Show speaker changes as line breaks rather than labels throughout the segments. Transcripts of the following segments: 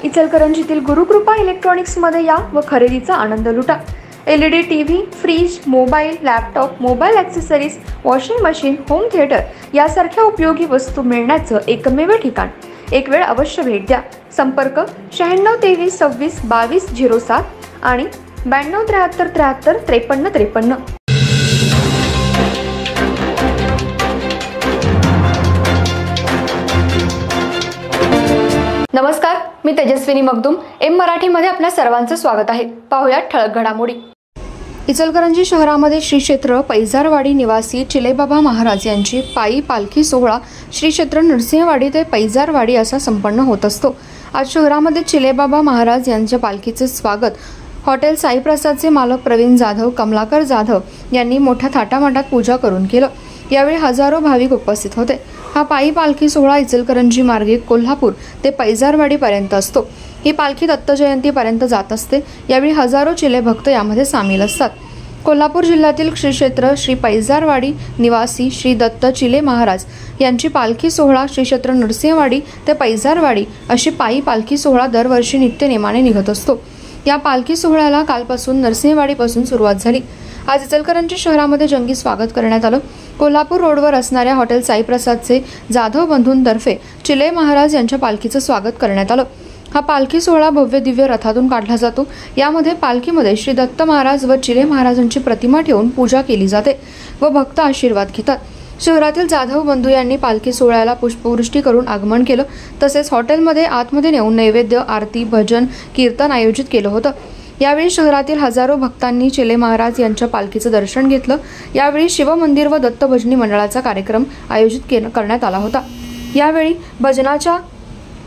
इचलकरंजीतील गुरुकृपा इलेक्ट्रॉनिक्समध्ये या व खरेदीचा आनंद लुटा। LED TV, fridge, mobile, laptop, mobile accessories, washing machine, home theatre यासारख्या उपयोगी वस्तू मिळण्याचं एकमेव ठिकाण। एक वेळ अवश्य भेट द्या। संपर्क 96 23 26 22 07 आणि 92 73 73 53 53। नमस्कार, मी तेजस्विनी मगदूम। एम मराठीमध्ये आपल्या सर्वांचं स्वागत आहे। पाहूया ठळक घडामोडी। इचलकरंजी शहरामध्ये श्री क्षेत्र पैजारवाडी निवासी चिलेबाबा महाराज यांची पायी पालखी सोहळा श्री क्षेत्र नरसिंहवाडी ते पैजारवाडी असा संपन्न होत असतो। आज शहरामध्ये चिलेबाबा महाराज यांच्या पालखीचे स्वागत हॉटेल साईप्रसादचे मालक प्रवीण जाधव, कमलाकर जाधव यांनी मोठ्या थाटामाटात पूजा करून केलं। यावेळी हजारो भाविक उपस्थित होते। हा पायी पालखी सोहळा इचलकरंजी मार्गे कोल्हापूर ते पैजारवाडी पर्यंत असतो। ही पालखी दत्त जयंतीपर्यंत जात असते। यावेळी हजारो चिले भक्त यामध्ये सामील असतात। कोल्हापूर जिल्ह्यातील श्री क्षेत्र श्री पैजारवाडी निवासी श्री दत्त चिले महाराज यांची पालखी सोहळा श्री क्षेत्र नरसिंहवाडी ते पैजारवाडी अशी पायी पालखी सोहळा दरवर्षी नित्यनेमाने निघत असतो। या पालखी सोहळ्याला कालपासून नरसिंहवाडीपासून सुरुवात झाली। आज इचलकरंजी शहरामध्ये जंगी स्वागत करण्यात आलं। कोल्हापूर रोडवर असणाऱ्या हॉटेल साईप्रसादचे जाधव बंधूंतर्फे चिले महाराज यांच्या पालखीचं स्वागत करण्यात आलं। हा पालखी सोहळा भव्य दिव्य रथातून काढला जातो। यामध्ये पालखीमध्ये श्री दत्त महाराज व चिले महाराजांची प्रतिमा ठेवून पूजा केली जाते व भक्त आशीर्वाद घेतात। शहरातील जाधव बंधू यांनी पालखी सोहळ्याला पुष्पवृष्टी करून आगमन केलं। तसेच हॉटेलमध्ये आतमध्ये नेऊन नैवेद्य, आरती, भजन, कीर्तन आयोजित केलं होतं। यावेळी शहरातील हजारो भक्तांनी चिले महाराज यांच्या पालखीचं दर्शन घेतलं। यावेळी शिवमंदिर व दत्त भजनी मंडळाचा कार्यक्रम आयोजित करण्यात आला होता। यावेळी भजनाच्या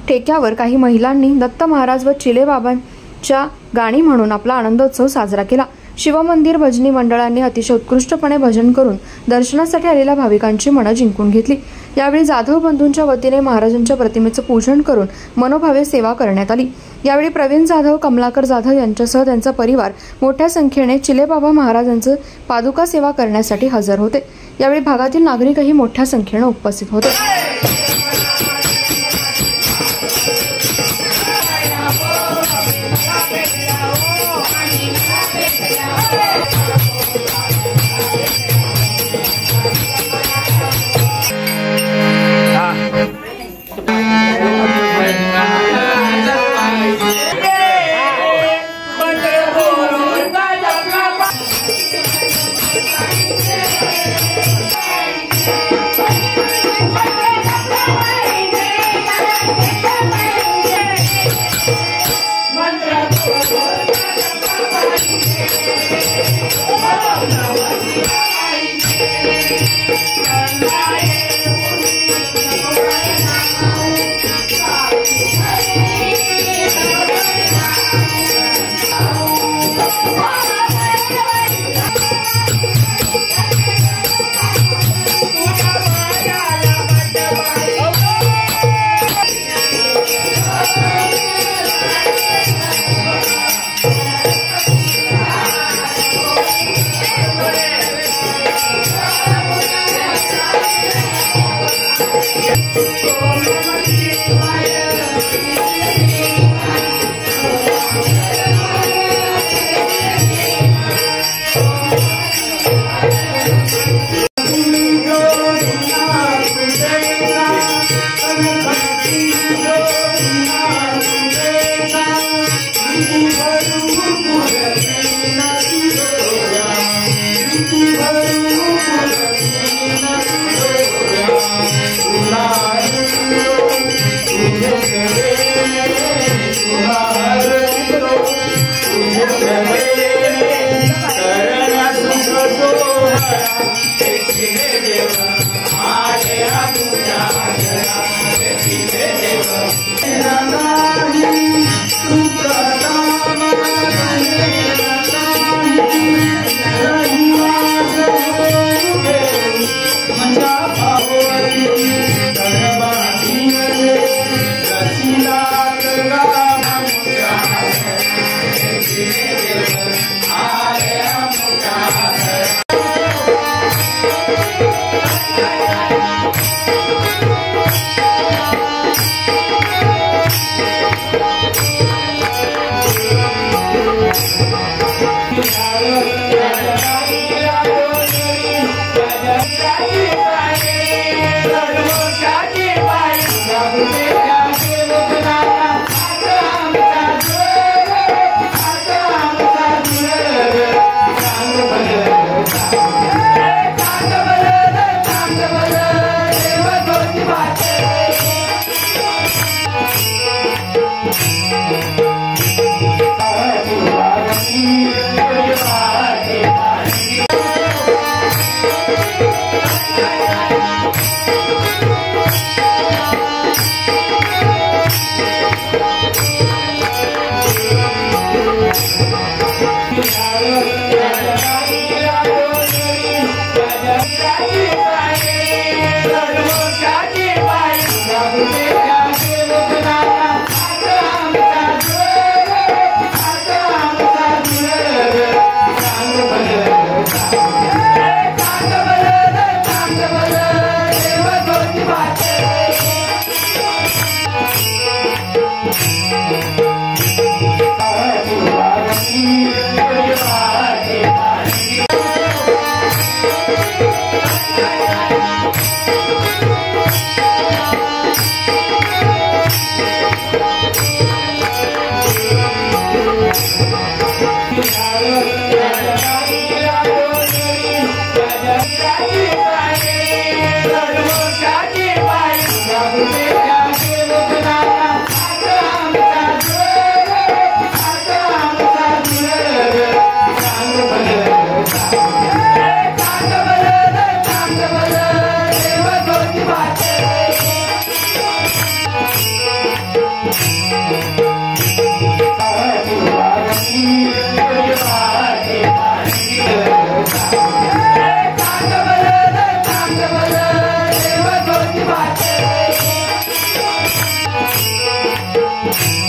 ठेक्यावर काही महिलांनी दत्त महाराज व चिले बाबांच्या गाणी म्हणून आपला आनंदोत्सव साजरा केला। शिवमंदिर भजनी मंडळाने अतिशय उत्कृष्टपणे भजन करून दर्शनासाठी आलेल्या भाविकांची मनं जिंकून घेतली। यावेळी जाधव बंधूंच्या वतीने महाराजांच्या प्रतिमेचं पूजन करून मनोभावे सेवा करण्यात आली। यावेळी प्रवीण जाधव, कमलाकर जाधव यांच्यासह त्यांचा परिवार मोठ्या संख्येने चिलेबाबा महाराजांचं पादुका सेवा करण्यासाठी हजर होते। यावेळी भागातील नागरिकही मोठ्या संख्येने उपस्थित होते।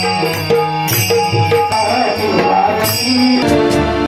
Thank you.